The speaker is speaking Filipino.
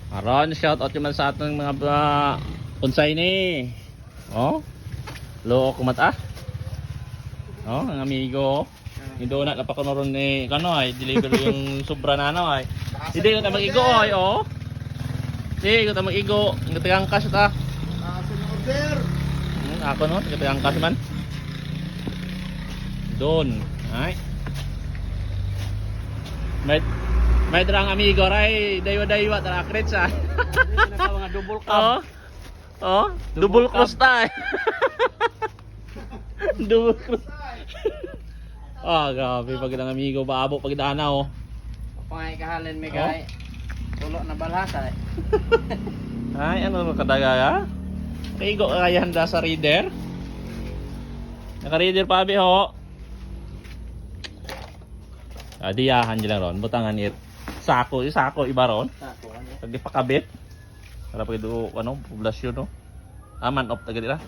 Aron, shout out naman sa ating mga unsay ni. Oh. Lo kumata. Oh, ang amigo. Indo na napakunoron ni kano ay deliver yung sobra na ano ay. Hindi ko ta mag-igo ay oh. Hindi ko ta mag-igo. Ngatigang cash ta. Ako na order. Ako no, ngatigang cash man. Doon. Ay. May drang amigo ray, daywa-daywa tara krits ah. Mga double cup. Oh. Oh, double cross ta. Double cross. Ah, grabe pag ng amigo baabo pag dana oh. Pangay kahalin may kay. Tulo na balhasa eh. Ay, ano kadaga ya? Kaigo kaya handa sa reader. Naka-reader pa abi ho. Adiyahan nila ron, butangan it. Sako, sako iba ron. Ako ano. Pag ipakabit. Para pag ano, poblasyon no. Aman off tagad ila.